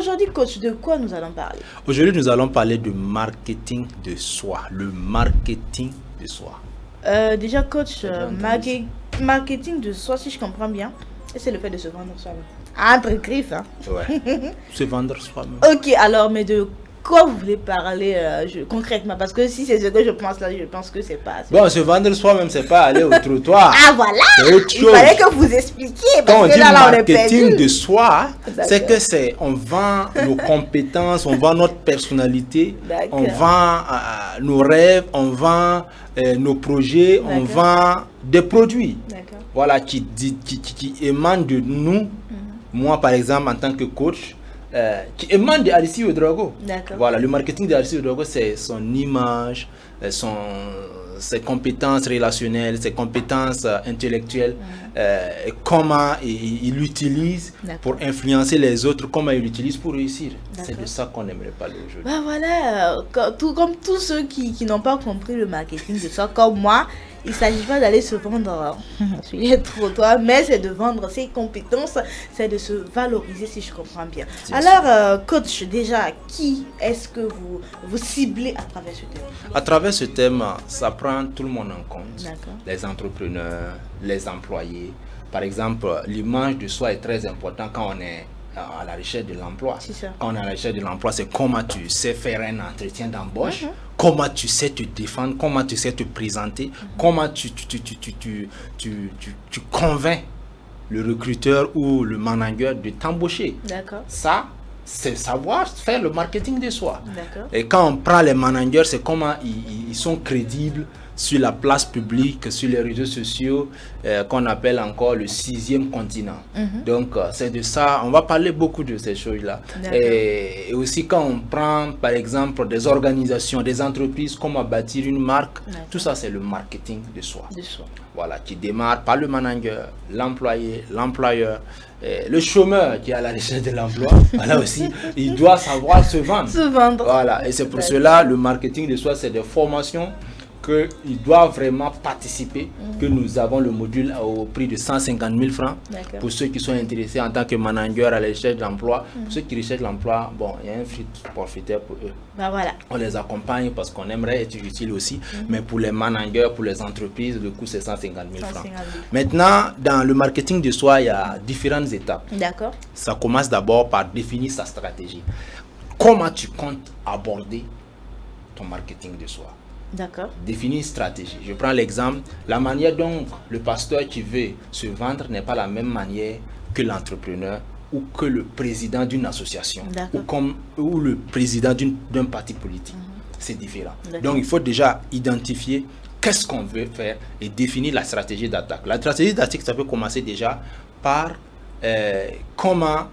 aujourd'hui, coach, de quoi nous allons parler? Aujourd'hui, nous allons parler de marketing de soi. Le marketing de soi. Déjà, coach, marketing de soi, si je comprends bien, c'est le fait de se vendre soi-même. Entre griffes, hein. Ouais. Se vendre soi-même. Ok, alors, mais de quoi vous voulez parler concrètement? Parce que si c'est ce que je pense là, je pense que c'est pas... Bon, se vendre soi-même, c'est pas aller au trottoir. Ah voilà! C'est autre chose. Il fallait que vous expliquiez. Parce Quand on que dit là, on est marketing perdu. de soi, c'est que on vend nos compétences, on vend notre personnalité, on vend nos rêves, on vend nos projets, on vend des produits. Voilà, qui émanent de nous. Moi, par exemple, en tant que coach, qui émane d'Aristide Ouedraogo. Voilà, le marketing d'Aristide Ouedraogo, c'est son image, ses compétences relationnelles, ses compétences intellectuelles, comment il l'utilise pour influencer les autres, comment il l'utilise pour réussir. C'est de ça qu'on aimerait parler aujourd'hui. Bah voilà, comme tous ceux qui n'ont pas compris le marketing de soi, comme moi, il ne s'agit pas d'aller se vendre sur les trottoirs, mais c'est de vendre ses compétences, c'est de se valoriser, si je comprends bien. Alors, coach, déjà, qui est-ce que vous ciblez à travers ce thème? À travers ce thème, ça prend tout le monde en compte. Les entrepreneurs, les employés. Par exemple, l'image de soi est très importante quand on est à la recherche de l'emploi. Quand on est à la recherche de l'emploi, c'est comment tu sais faire un entretien d'embauche, comment tu sais te défendre, comment tu sais te présenter, comment tu convaincs le recruteur ou le manager de t'embaucher. Ça, c'est savoir faire le marketing de soi. Et quand on prend les managers, c'est comment ils sont crédibles sur la place publique, sur les réseaux sociaux, qu'on appelle encore le 6e continent. Donc, c'est de ça, on va parler beaucoup de ces choses-là. Et aussi quand on prend, par exemple, des organisations, des entreprises, comment bâtir une marque, tout ça, c'est le marketing de soi. Voilà, qui démarre par le manager, l'employé, l'employeur, le chômeur qui est à la recherche de l'emploi. Voilà aussi, il doit savoir se vendre. Voilà, et c'est pour cela, le marketing de soi, c'est des formations qu'il doit vraiment participer, que nous avons le module au prix de 150 000 francs pour ceux qui sont intéressés en tant que manager à la recherche d'emploi. Pour ceux qui recherchent l'emploi, bon, il y a un prix forfaitaire pour eux. On les accompagne parce qu'on aimerait être utile aussi, mais pour les managers, pour les entreprises, le coût c'est 150 000 francs. Maintenant, dans le marketing de soi, il y a différentes étapes. Ça commence d'abord par définir sa stratégie. Comment tu comptes aborder ton marketing de soi? Définir une stratégie. Je prends l'exemple, la manière dont le pasteur qui veut se vendre n'est pas la même manière que l'entrepreneur ou que le président d'une association ou le président d'un parti politique. C'est différent. Donc il faut déjà identifier qu'est-ce qu'on veut faire et définir la stratégie d'attaque. La stratégie d'attaque, ça peut commencer déjà par comment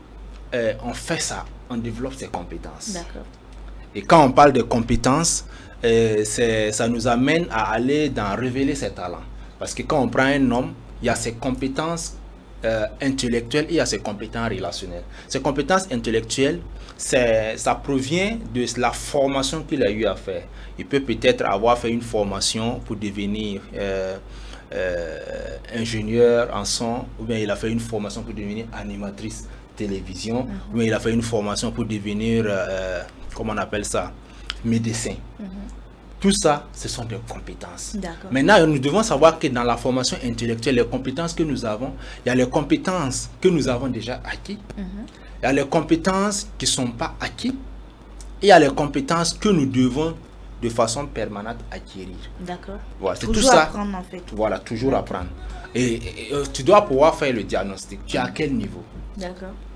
on fait ça, on développe ses compétences. Et quand on parle de compétences, ça nous amène à aller dans révéler ses talents. Parce que quand on prend un homme, il y a ses compétences intellectuelles et il y a ses compétences relationnelles. Ses compétences intellectuelles, ça provient de la formation qu'il a eu à faire. Il peut peut-être avoir fait une formation pour devenir ingénieur en son, ou bien il a fait une formation pour devenir animatrice télévision, ou bien il a fait une formation pour devenir, comment on appelle ça, médecin. Tout ça, ce sont des compétences. Maintenant, nous devons savoir que dans la formation intellectuelle, les compétences que nous avons, il y a les compétences que nous avons déjà acquises, il y a les compétences qui ne sont pas acquises, et il y a les compétences que nous devons de façon permanente acquérir. Voilà, c'est tout ça. Apprendre, en fait. Voilà, toujours apprendre. Et tu dois pouvoir faire le diagnostic. Tu es à quel niveau?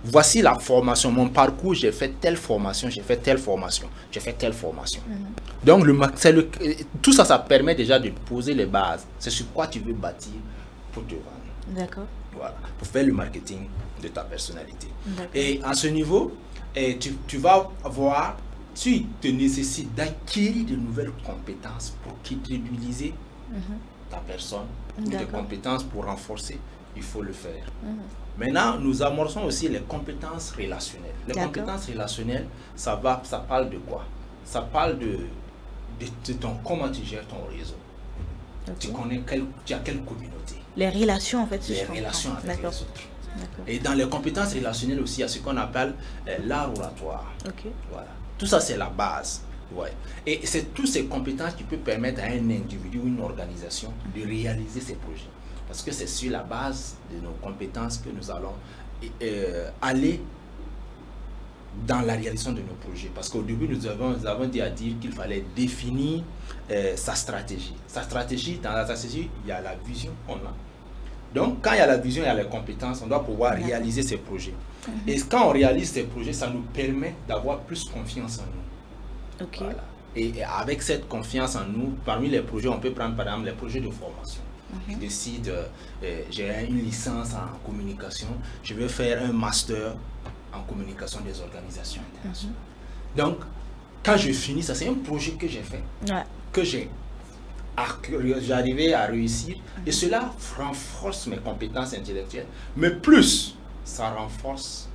Voici la formation, mon parcours, j'ai fait telle formation, j'ai fait telle formation, j'ai fait telle formation. Donc, tout ça, ça permet déjà de poser les bases. C'est sur quoi tu veux bâtir pour te vendre. Voilà, pour faire le marketing de ta personnalité. Et à ce niveau, tu vas voir, tu te nécessites d'acquérir de nouvelles compétences pour crédibiliser ta personne, tes compétences pour renforcer, il faut le faire. Maintenant, nous amorçons aussi les compétences relationnelles. Les compétences relationnelles, ça parle de quoi? Ça parle de comment tu gères ton réseau. Tu connais tu as quelle communauté? Les relations, en fait. Les relations avec les autres. Et dans les compétences relationnelles aussi, il y a ce qu'on appelle l'art oratoire. Voilà. Tout ça, c'est la base. Ouais. Et c'est toutes ces compétences qui peuvent permettre à un individu ou une organisation de réaliser ses projets. Parce que c'est sur la base de nos compétences que nous allons aller dans la réalisation de nos projets. Parce qu'au début, nous avons dit à dire qu'il fallait définir sa stratégie. Sa stratégie, dans la stratégie, il y a la vision, on a. Donc, quand il y a la vision, il y a les compétences, on doit pouvoir réaliser ces projets. Et quand on réalise ces projets, ça nous permet d'avoir plus confiance en nous. Voilà. Et avec cette confiance en nous, parmi les projets, on peut prendre par exemple les projets de formation. Je décide, j'ai une licence en communication, je vais faire un master en communication des organisations internationales. Donc, quand je finis, ça c'est un projet que j'ai fait, que j'ai arrivé à réussir, et cela renforce mes compétences intellectuelles, mais plus, ça renforce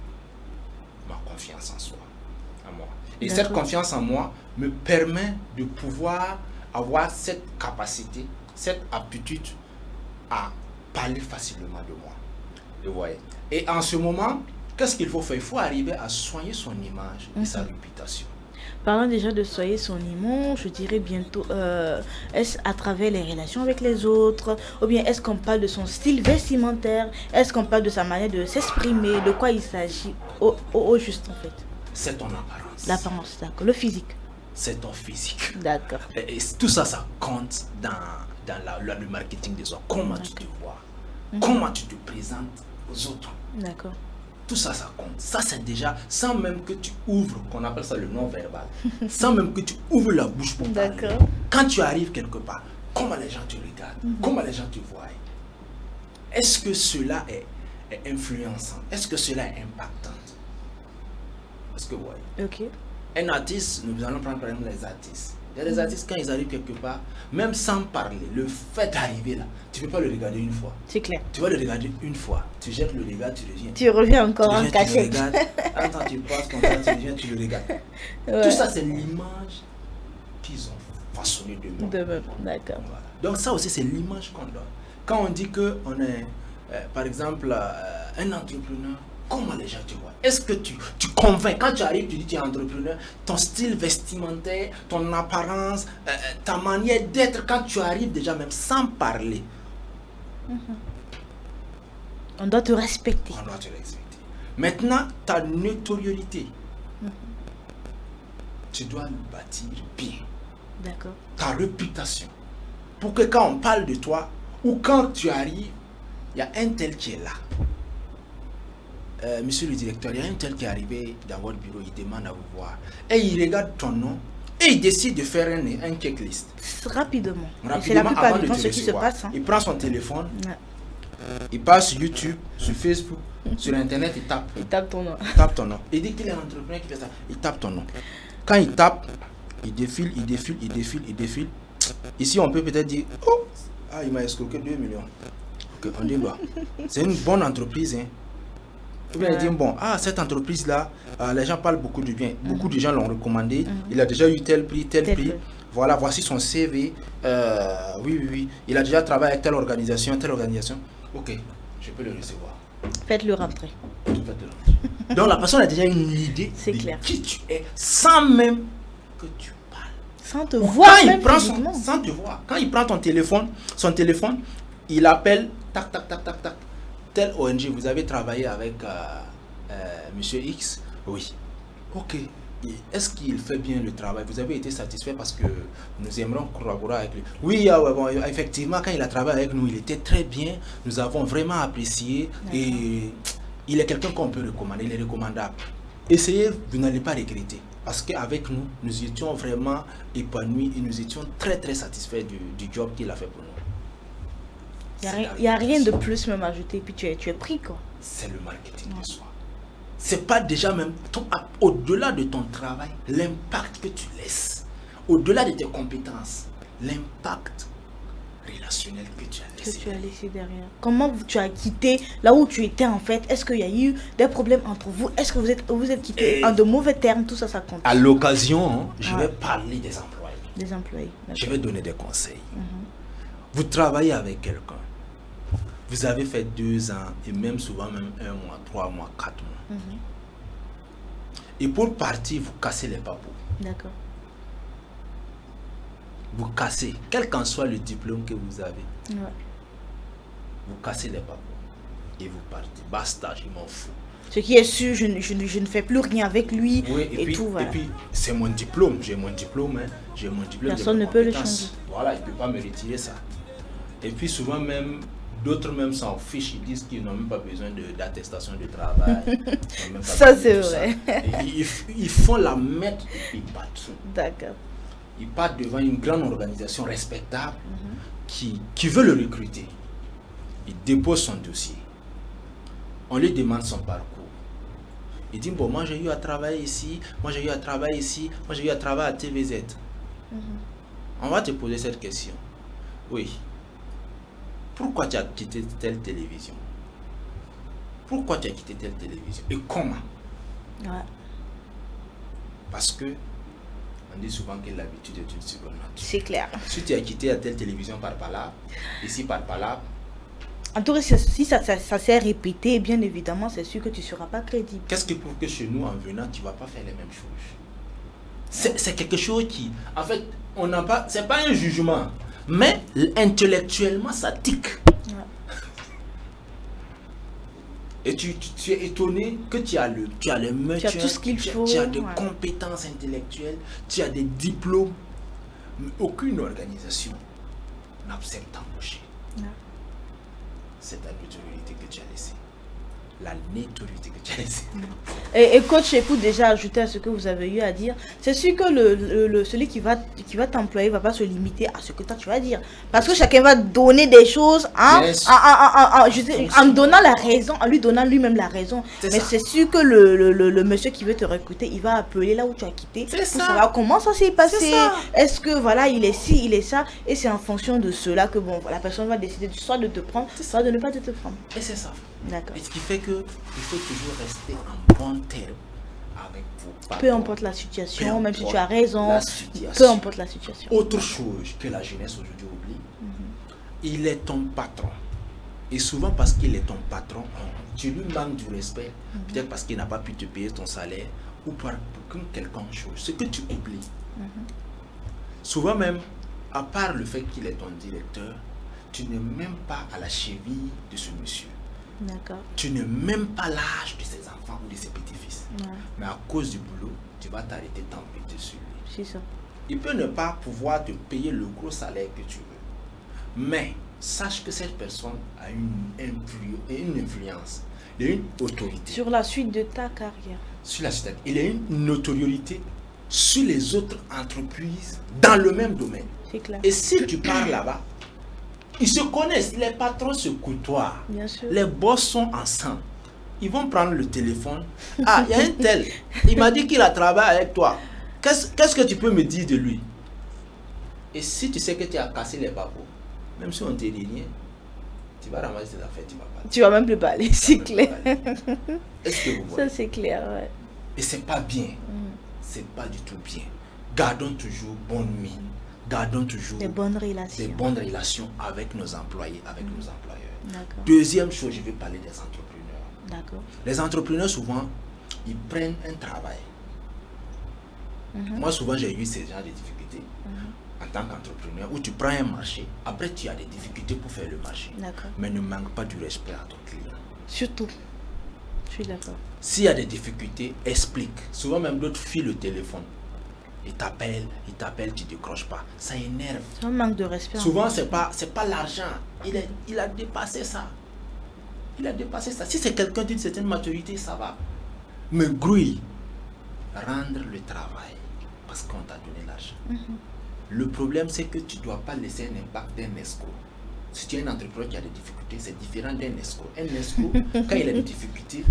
ma confiance en soi, en moi. Et cette confiance en moi me permet de pouvoir avoir cette capacité, cette aptitude à parler facilement de moi. Vous voyez. Et en ce moment, qu'est-ce qu'il faut faire? Il faut arriver à soigner son image et sa réputation. Parlons déjà de soigner son image, je dirais bientôt, est-ce à travers les relations avec les autres, ou bien est-ce qu'on parle de son style vestimentaire, est-ce qu'on parle de sa manière de s'exprimer, de quoi il s'agit au juste en fait? C'est ton apparence. L'apparence, d'accord. Le physique. C'est ton physique. D'accord. Et tout ça, ça compte dans le marketing des autres. Comment tu te vois, comment tu te présentes aux autres. D'accord. Tout ça, ça compte. Ça, c'est déjà, sans même que tu ouvres, qu'on appelle ça le non-verbal, sans même que tu ouvres la bouche pour parler. Quand tu arrives quelque part, comment les gens te regardent, comment les gens te voient. Est-ce que cela est influençant? Est-ce que cela est impactant? Est-ce que vous voyez? Un artiste, nous allons prendre par exemple les artistes. Il y a des artistes, quand ils arrivent quelque part, même sans parler, le fait d'arriver là, tu ne peux pas le regarder une fois. C'est clair. Tu vas le regarder une fois, tu jettes le regard, tu reviens. Tu reviens encore en cachette. Attends, tu passes comme ça, tu reviens, tu le regardes. Tout ça, c'est l'image qu'ils ont façonnée d'eux-mêmes. D'accord. Voilà. Donc ça aussi, c'est l'image qu'on donne. Quand on dit qu'on est, par exemple, un entrepreneur, comment les gens te voient? Est-ce que tu convaincs? Quand tu arrives, tu dis que tu es entrepreneur, ton style vestimentaire, ton apparence, ta manière d'être, quand tu arrives déjà même sans parler. On doit te respecter. On doit te respecter. Maintenant, ta notoriété, tu dois le bâtir bien. D'accord. Ta réputation. Pour que quand on parle de toi, ou quand tu arrives, il y a un tel qui est là. Monsieur le directeur, il y a un tel qui est arrivé dans votre bureau, il demande à vous voir. Et il regarde ton nom et il décide de faire un checklist. Rapidement. C'est la plupart du temps ce qui se passe. Il prend son téléphone, il passe sur YouTube, sur Facebook, sur Internet, il tape. Il tape ton nom. Il tape ton nom. Il dit qu'il est un entrepreneur qui fait ça. Il tape ton nom. Quand il tape, il défile, il défile, il défile, il défile. Ici, on peut peut-être dire, oh, il m'a escroqué 2 millions. Ok, on dit, bah, c'est une bonne entreprise, hein. Ou bien dire, bon, cette entreprise-là, les gens parlent beaucoup du bien. Beaucoup de gens l'ont recommandé. Il a déjà eu tel prix, tel prix. Voilà, voici son CV. Oui. Il a déjà travaillé avec telle organisation, telle organisation. Ok, je peux le recevoir. Faites-le rentrer. Donc la personne a déjà une idée de qui tu es, sans même que tu parles. Sans te voir. Sans te voir. Quand il prend ton téléphone, son téléphone, il appelle, tac, tac, tac, tac, tac. Telle ONG, vous avez travaillé avec Monsieur X? Oui. Ok. Est-ce qu'il fait bien le travail? Vous avez été satisfait parce que nous aimerions collaborer avec lui? Oui, bon, effectivement, quand il a travaillé avec nous, il était très bien. Nous avons vraiment apprécié. Et il est quelqu'un qu'on peut recommander. Il est recommandable. Essayez, vous n'allez pas regretter. Parce qu'avec nous, nous étions vraiment épanouis et nous étions très très satisfaits du job qu'il a fait pour nous. Il n'y a rien de plus même ajouté, puis tu es pris quoi. C'est le marketing de soi. C'est pas déjà même, au-delà de ton travail, l'impact que tu laisses, au-delà de tes compétences, l'impact relationnel que tu as laissé. Derrière. Comment tu as quitté là où tu étais en fait? Est-ce qu'il y a eu des problèmes entre vous? Est-ce que vous êtes quitté en de mauvais termes? Tout ça, ça compte. À l'occasion, je vais parler des employés. Des employés. Je vais donner des conseils. Vous travaillez avec quelqu'un. Vous avez fait 2 ans et même souvent même 1 mois, 3 mois, 4 mois. Et pour partir, vous cassez les papeaux. D'accord. Vous cassez, quel qu'en soit le diplôme que vous avez. Ouais. Vous cassez les papeaux et vous partez. Basta, je m'en fous. Ce qui est sûr, je ne fais plus rien avec lui. Oui, et puis, tout. Voilà. Et puis, c'est mon diplôme. J'ai mon diplôme. Hein. J'ai mon diplôme. Personne ne peut le changer. Voilà, il ne peut pas me retirer ça. Et puis, souvent même, d'autres même s'en fichent. Ils disent qu'ils n'ont même pas besoin d'attestation de travail. Ça, c'est vrai. Ils font la mettre et ils partent. D'accord. Ils partent devant une grande organisation respectable qui veut le recruter. Il dépose son dossier. On lui demande son parcours. Il dit, bon, moi j'ai eu à travailler ici, moi j'ai eu à travailler ici, moi j'ai eu à travailler à TVZ. On va te poser cette question. Oui. Pourquoi tu as quitté telle télévision? Pourquoi tu as quitté telle télévision? Et comment? Ouais. Parce que on dit souvent que l'habitude est une seconde nature. C'est clair. Si tu as quitté à telle télévision par là, ici par là. En tout cas, si ça s'est répété, bien évidemment, c'est sûr que tu ne seras pas crédible. Qu'est-ce qui prouve que chez nous, en venant, tu ne vas pas faire les mêmes choses? C'est quelque chose qui, en fait, on n'a pas, c'est pas un jugement, mais intellectuellement, ça tique. Ouais. Et tu es étonné que tu as le matière, tu as tout ce qu'il faut. Tu as des compétences intellectuelles, tu as des diplômes, mais aucune organisation n'accepte t'embaucher. Ouais. C'est ta notoriété que tu as laissée. La notoriété que tu as laissée. Et coach, écoute, déjà ajouter à ce que vous avez eu à dire, c'est sûr que celui qui va t'employer ne va pas se limiter à ce que toi tu vas dire. Parce que chacun va donner des choses en donnant la raison, en lui donnant lui-même la raison. Mais c'est sûr que le monsieur qui veut te recruter, il va appeler là où tu as quitté pour savoir comment ça s'est passé. Est-ce que voilà, il est ci, il est ça. Et c'est en fonction de cela que bon, la personne va décider soit de te prendre, soit de ne pas te prendre. Et c'est ça. D'accord. Et ce qui fait que il faut toujours rester en bon terme avec vous. Peu importe la situation, même si tu as raison, peu importe la situation. Autre chose que la jeunesse aujourd'hui oublie, il est ton patron. Et souvent parce qu'il est ton patron, tu lui manques du respect, peut-être parce qu'il n'a pas pu te payer ton salaire, ou pour quelque chose. Ce que tu oublies. Souvent même, à part le fait qu'il est ton directeur, tu n'es même pas à la cheville de ce monsieur. Tu n'es même pas l'âge de ses enfants ou de ses petits-fils. Mais à cause du boulot, tu vas t'arrêter d'embêter sur lui. C'est ça. Il peut ne pas pouvoir te payer le gros salaire que tu veux. Mais sache que cette personne a une influence, il a une autorité. Sur la suite de ta carrière. Sur la suite, il a une notoriété sur les autres entreprises dans le même domaine. C'est clair. Et si tu pars là-bas, ils se connaissent, les patrons se côtoient. Bien sûr. Les boss sont ensemble. Ils vont prendre le téléphone. Ah, il y a un tel. Il m'a dit qu'il a travaillé avec toi. Qu'est-ce que tu peux me dire de lui? Et si tu sais que tu as cassé les papeaux, même si on te dit rien, tu vas ramasser tes affaires, tu vas pas. Tu vas même plus parler, c'est clair. Est-ce que vous voyez? Ça, c'est clair, ouais. Et c'est pas bien. C'est pas du tout bien. Gardons toujours bonne mine. Gardons toujours des bonnes relations avec nos employés, avec nos employeurs. Deuxième chose, je vais parler des entrepreneurs. Les entrepreneurs, souvent, ils prennent un travail. Moi, souvent, j'ai eu ce genre de difficultés en tant qu'entrepreneur, où tu prends un marché, après tu as des difficultés pour faire le marché. Mais ne manque pas du respect à ton client. Surtout. Je suis d'accord. S'il y a des difficultés, explique. Souvent, même d'autres filent le téléphone. Il t'appelle, tu ne décroches pas. Ça énerve. C'est un manque de respect. Souvent, c'est pas l'argent. Il a dépassé ça. Il a dépassé ça. Si c'est quelqu'un d'une certaine maturité, ça va. Mais grouille, rendre le travail parce qu'on t'a donné l'argent. Le problème, c'est que tu ne dois pas laisser un impact d'un escroc. Si tu es un entrepreneur qui a des difficultés, c'est différent d'un escroc. Un escroc, quand il a des difficultés,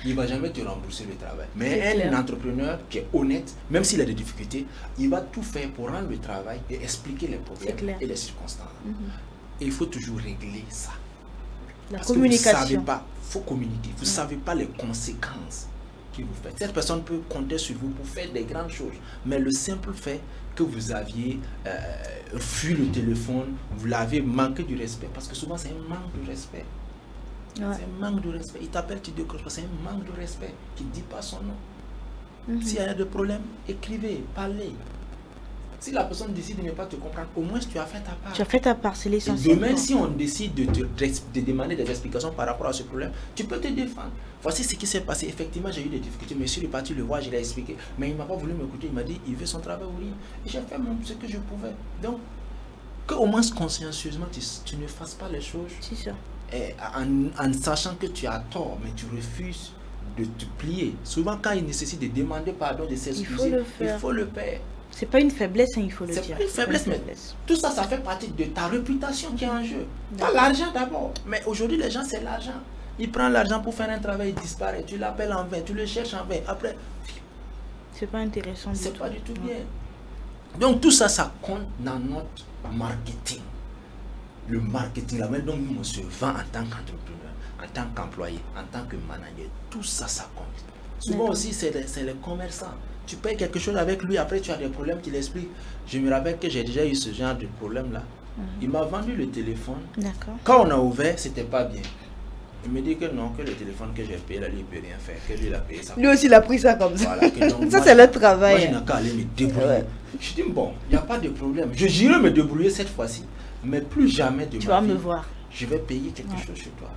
il ne va jamais te rembourser le travail. Mais un entrepreneur qui est honnête, même s'il a des difficultés, il va tout faire pour rendre le travail et expliquer les problèmes et les circonstances. Et il faut toujours régler ça. La communication. Vous ne savez pas, il faut communiquer. Vous ne savez pas les conséquences qui vous faites. Cette personne peut compter sur vous pour faire des grandes choses. Mais le simple fait que vous aviez fui le téléphone, vous l'avez manqué du respect. Parce que souvent, c'est un manque de respect. Ouais. C'est un manque de respect. Il t'appelle, tu décroches pas. C'est un manque de respect. Tu ne dis pas son nom. S'il y a des problèmes, écrivez, parlez. Si la personne décide de ne pas te comprendre, au moins tu as fait ta part. Tu as fait ta part, c'est l'essentiel. Demain, si on décide de demander des explications par rapport à ce problème, tu peux te défendre. Voici ce qui s'est passé. Effectivement, j'ai eu des difficultés. Mais je suis parti le voir, je l'ai expliqué. Mais il ne m'a pas voulu m'écouter. Il m'a dit, il veut son travail ou rien. Et j'ai fait ce que je pouvais. Donc, qu'au moins consciencieusement, tu ne fasses pas les choses. C'est ça. En sachant que tu as tort, mais tu refuses de te plier. Souvent, quand il nécessite de demander pardon, de s'excuser, il faut le faire. C'est pas une faiblesse, hein, il faut le dire. C'est pas une faiblesse, mais tout ça, ça fait partie de ta réputation qui est en jeu. Pas l'argent d'abord. Mais aujourd'hui, les gens, c'est l'argent. Ils prennent l'argent pour faire un travail, il disparaît. Tu l'appelles en vain, tu le cherches en vain. Après, c'est pas intéressant. C'est pas du tout bien. Donc, tout ça, ça compte dans notre marketing. Le marketing, la manière dont on se vend en tant qu'entrepreneur, en tant qu'employé, en tant que manager, tout ça, ça compte. Souvent aussi, c'est les commerçants. Tu payes quelque chose avec lui, après tu as des problèmes qu'il explique. Je me rappelle que j'ai déjà eu ce genre de problème-là. Il m'a vendu le téléphone. Quand on a ouvert, c'était pas bien. Il me dit que non, que le téléphone que j'ai payé, là, lui, il ne peut rien faire. Que lui, il a payé ça. Lui aussi, il a pris ça comme ça. Voilà, donc, ça, c'est le travail. Moi, je n'ai qu'à aller me débrouiller. Ouais. Je dis, bon, il n'y a pas de problème. Je j'irai me débrouiller cette fois-ci. Mais plus jamais de tu vas me voir. Je vais payer quelque chose chez toi.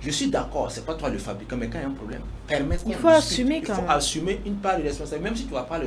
Je suis d'accord, c'est pas toi le fabricant, mais quand il y a un problème, permettre. Il faut assumer quand même. Il faut assumer une part de responsabilité, même si tu ne vas pas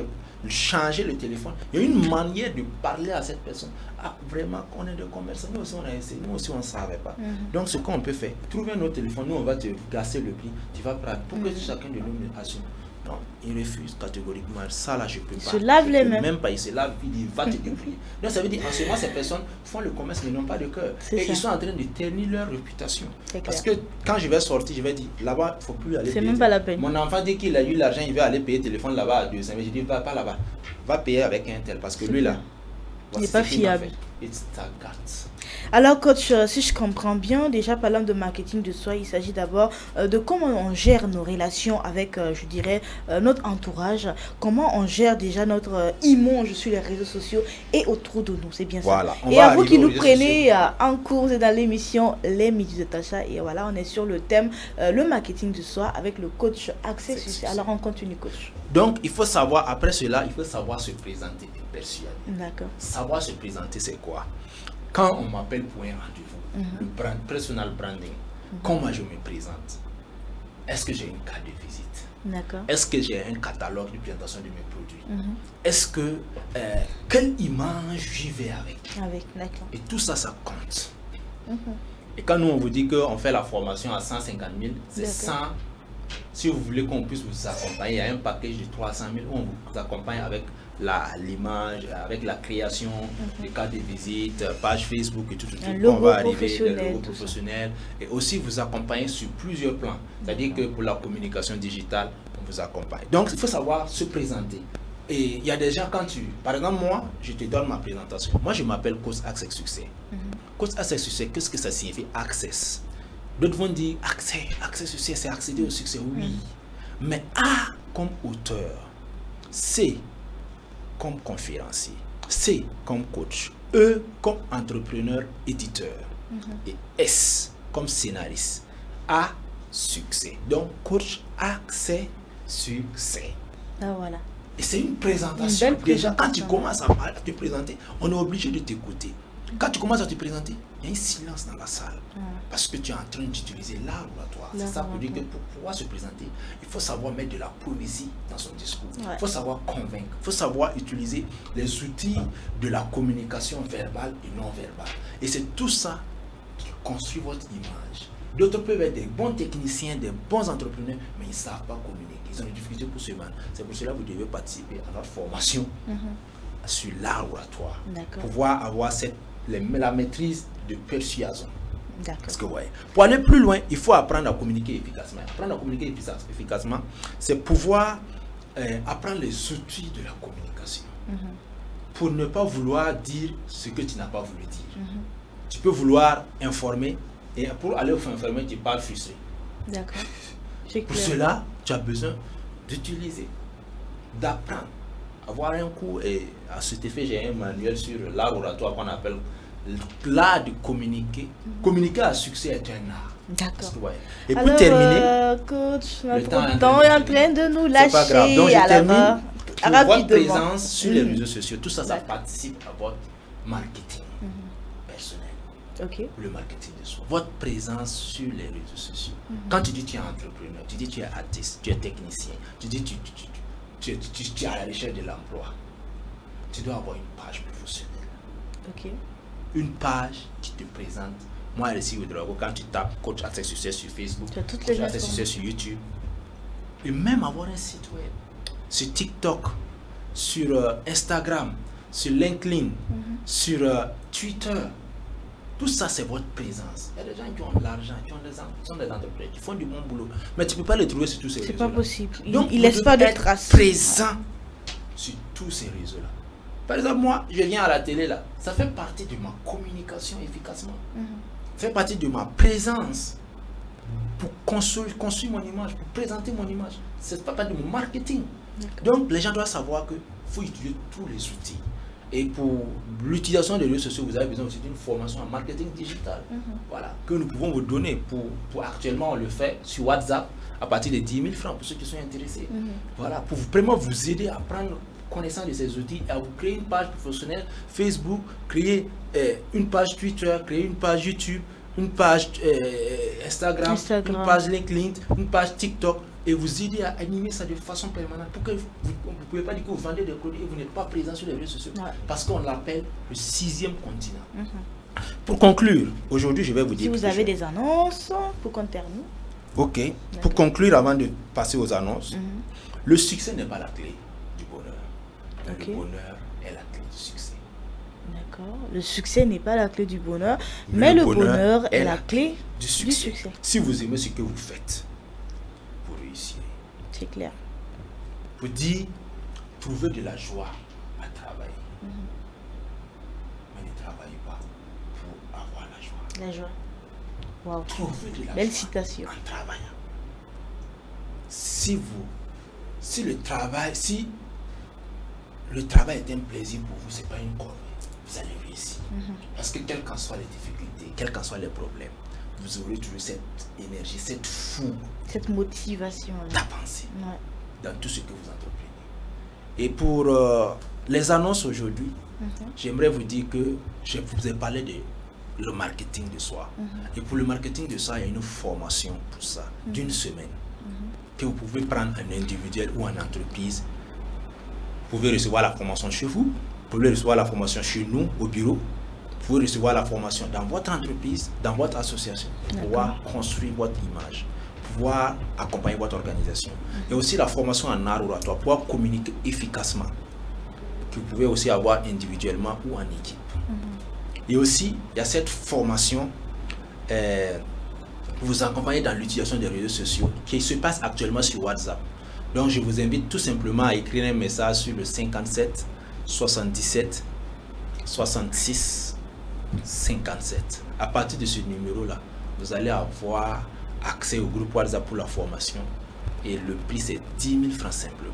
changer le téléphone. Il y a une manière de parler à cette personne. Ah, vraiment, qu'on est de commerçants, nous aussi on a essayé, nous aussi on ne savait pas. Donc ce qu'on peut faire, trouver un autre téléphone, nous on va te gasser le prix, tu vas prendre pour que chacun de nous assume. Non, il refuse catégoriquement. Ça là, je peux pas. Il se lave les mains. Même pas, il se lave, il dit, va te débrouiller. Donc ça veut dire, en ce moment, ces personnes font le commerce, mais n'ont pas de cœur. Et ils sont en train de ternir leur réputation. Parce que quand je vais sortir, je vais dire, là-bas, il ne faut plus aller payer. C'est même pas la peine. Mon enfant dit qu'il a eu l'argent, il veut aller payer le téléphone là-bas à 200. Mais je dis, va pas là-bas. Va payer avec un tel. Parce que lui là, il n'est pas fiable. It's a gut. Alors coach, si je comprends bien, déjà parlant de marketing de soi, il s'agit d'abord de comment on gère nos relations avec, je dirais, notre entourage, comment on gère déjà notre image sur les réseaux sociaux et autour de nous, c'est bien voilà, ça. Et à vous qui nous prenez en cours et dans l'émission Les Midi de Tasha, et voilà, on est sur le thème le marketing de soi avec le coach Access Succès. Alors on continue coach. Donc il faut savoir, après cela, il faut savoir se présenter et persuader. D'accord. Savoir se présenter, c'est quoi? Quand on m'appelle pour un rendez-vous, le personal branding, comment je me présente? Est-ce que j'ai une carte de visite? D'accord. Est-ce que j'ai un catalogue de présentation de mes produits? Est-ce que, quelle image j'y vais avec? D'accord. Et tout ça, ça compte. Et quand nous, on vous dit qu'on fait la formation à 150 000, c'est 100. Si vous voulez qu'on puisse vous accompagner, il y a un package de 300 000 où on vous accompagne avec l'image, avec la création des cartes de visite, page Facebook et tout. Un logo on va arriver, le logo professionnel. Et aussi vous accompagner sur plusieurs plans. C'est-à-dire que pour la communication digitale, on vous accompagne. Donc il faut savoir se présenter. Et il y a des gens quand par exemple moi, je te donne ma présentation. Moi je m'appelle Coach Access Succès. Coach Access Succès, qu'est-ce que ça signifie? Access. D'autres vont dire accès succès, c'est accéder au succès, oui. Mais A comme auteur, C comme conférencier, C comme coach, E comme entrepreneur, éditeur, et S comme scénariste. A, succès. Donc, coach, accès, succès. Ah, voilà. Et c'est une présentation. Déjà, quand tu commences à te présenter, on est obligé de t'écouter. Quand tu commences à te présenter, il y a un silence dans la salle. Parce que tu es en train d'utiliser l'art oratoire. C'est ça pour dire que pour pouvoir se présenter, il faut savoir mettre de la poésie dans son discours. Il faut savoir convaincre. Il faut savoir utiliser les outils de la communication verbale et non verbale. Et c'est tout ça qui construit votre image. D'autres peuvent être des bons techniciens, des bons entrepreneurs, mais ils ne savent pas communiquer. Ils ont des difficultés pour se vendre. C'est pour cela que vous devez participer à notre formation sur l'art oratoire. Pour pouvoir avoir la maîtrise de persuasion. Parce que pour aller plus loin, il faut apprendre à communiquer efficacement. Apprendre à communiquer efficacement, c'est pouvoir apprendre les outils de la communication. Pour ne pas vouloir dire ce que tu n'as pas voulu dire. Tu peux vouloir informer, et pour aller informer, tu parles frustré. D'accord. Pour cela, tu as besoin d'utiliser, d'apprendre, avoir un cours. Et à cet effet, j'ai un manuel sur l'art oratoire qu'on appelle l'art de communiquer. Communiquer à succès est un art. D'accord. Ouais. Et pour terminer, coach, notre temps est en train de nous lâcher. C'est pas grave. Donc je termine. Pour votre présence sur les Mm. réseaux sociaux, tout ça, ça participe à votre marketing personnel. Ok. Le marketing de soi. Votre présence sur les réseaux sociaux. Quand tu dis tu es entrepreneur, tu dis tu es artiste, tu es technicien, tu dis tu es à la recherche de l'emploi, tu dois avoir une page professionnelle. Ok. Une page qui te présente. Moi, ici au Drago, quand tu tapes coach Accès Succès sur Facebook, coach Accès Succès sur YouTube, et même avoir un site web, sur TikTok, sur Instagram, sur LinkedIn, sur Twitter. Tout ça, c'est votre présence. Il y a des gens qui ont de l'argent, qui sont des entrepreneurs, qui font du bon boulot. Mais tu ne peux pas les trouver sur tous ces réseaux. C'est pas possible. Donc, il laisse pas de traces. Présent sur tous ces réseaux-là. Par exemple, moi, je viens à la télé là. Ça fait partie de ma communication efficacement. Ça fait partie de ma présence pour construire mon image, pour présenter mon image. C'est pas partie de mon marketing. Donc, les gens doivent savoir qu'il faut utiliser tous les outils. Et pour l'utilisation des réseaux sociaux, vous avez besoin aussi d'une formation en marketing digital. Voilà, que nous pouvons vous donner. Pour actuellement, on le fait sur WhatsApp à partir de 10 000 francs pour ceux qui sont intéressés. Voilà, pour vraiment vous aider à prendre connaissance de ces outils et à vous créer une page professionnelle Facebook, créer une page Twitter, créer une page YouTube, une page Instagram, une page LinkedIn, une page TikTok, et vous aider à animer ça de façon permanente pour que vous ne pouvez pas dire que vous vendez des produits et vous n'êtes pas présent sur les réseaux sociaux, parce qu'on l'appelle le 6e continent. Pour conclure, aujourd'hui je vais vous dire... Si vous avez des annonces, pour qu'on termine. Ok, pour conclure avant de passer aux annonces, le succès n'est pas la clé du bonheur. Le bonheur est la clé du succès. D'accord. Le succès n'est pas la clé du bonheur, mais le bonheur est la clé du succès. Si vous aimez ce que vous faites, vous réussirez. C'est clair. Vous dire, trouvez de la joie à travailler. Mais ne travaillez pas pour avoir la joie. La joie. Wow. Trouvez de la Belle joie citation. en travaillant. Si le travail est un plaisir pour vous, c'est pas une corvée, vous allez réussir. Parce que quelles qu'en soient les difficultés, quels qu'en soient les problèmes, vous aurez toujours cette énergie, cette fougue, cette motivation d'avancer dans tout ce que vous entreprenez. Et pour les annonces aujourd'hui, j'aimerais vous dire que je vous ai parlé de le marketing de soi. Et pour le marketing de soi, il y a une formation pour ça, d'une semaine, que vous pouvez prendre en individuel ou en entreprise. Vous pouvez recevoir la formation chez vous, vous pouvez recevoir la formation chez nous, au bureau, vous pouvez recevoir la formation dans votre entreprise, dans votre association, pour pouvoir construire votre image, pouvoir accompagner votre organisation. Et aussi la formation en art oratoire, pour pouvoir communiquer efficacement, que vous pouvez aussi avoir individuellement ou en équipe. Et aussi, il y a cette formation pour vous accompagner dans l'utilisation des réseaux sociaux qui se passe actuellement sur WhatsApp. Donc, je vous invite tout simplement à écrire un message sur le 57 77 66 57. À partir de ce numéro-là, vous allez avoir accès au groupe WhatsApp pour la formation. Et le prix, c'est 10 000 francs simplement.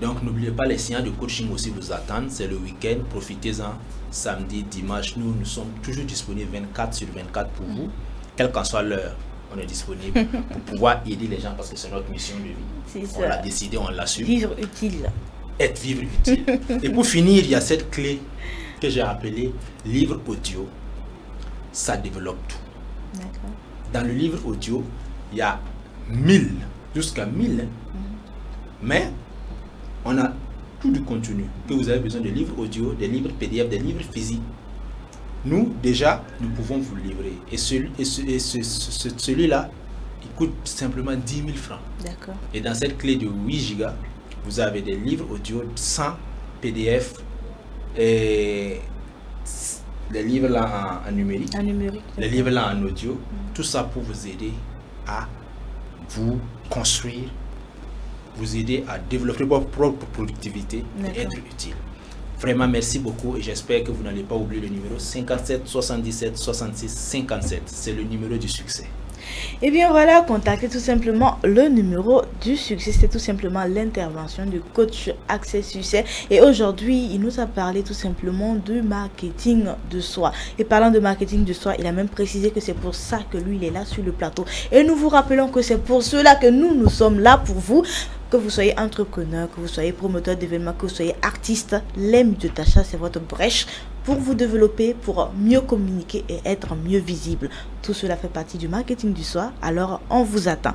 Donc, n'oubliez pas, les séances de coaching aussi vous attendent. C'est le week-end. Profitez-en. Samedi, dimanche, nous sommes toujours disponibles 24 sur 24 pour vous. Quelle qu'en soit l'heure, on est disponible pour pouvoir aider les gens parce que c'est notre mission de vie. On l'a décidé, on l'assume. Vivre utile. Vivre utile. Et pour finir, il y a cette clé que j'ai appelée livre audio. Ça développe tout. Dans le livre audio, il y a 1000, jusqu'à 1000. Mais on a tout du contenu que vous avez besoin de livres audio, des livres PDF, des livres physiques. Nous, déjà, nous pouvons vous le livrer. Et celui-là, il coûte simplement 10 000 francs. Et dans cette clé de 8 Go, vous avez des livres audio, 100 PDF, et les livres là en numérique, les livres là en audio. Tout ça pour vous aider à vous construire, vous aider à développer votre propre productivité et être utile. Vraiment, merci beaucoup et j'espère que vous n'allez pas oublier le numéro 57 77 66 57. C'est le numéro du succès. Et bien voilà, contactez tout simplement le numéro du succès. C'est tout simplement l'intervention du coach Accès Succès. Et aujourd'hui, il nous a parlé tout simplement de marketing de soi. Et parlant de marketing de soi, il a même précisé que c'est pour ça que lui, il est là sur le plateau. Et nous vous rappelons que c'est pour cela que nous sommes là pour vous. Que vous soyez entrepreneur, que vous soyez promoteur d'événements, que vous soyez artiste, les méthodes d'achat, c'est votre brèche pour vous développer, pour mieux communiquer et être mieux visible. Tout cela fait partie du marketing du soi, alors on vous attend.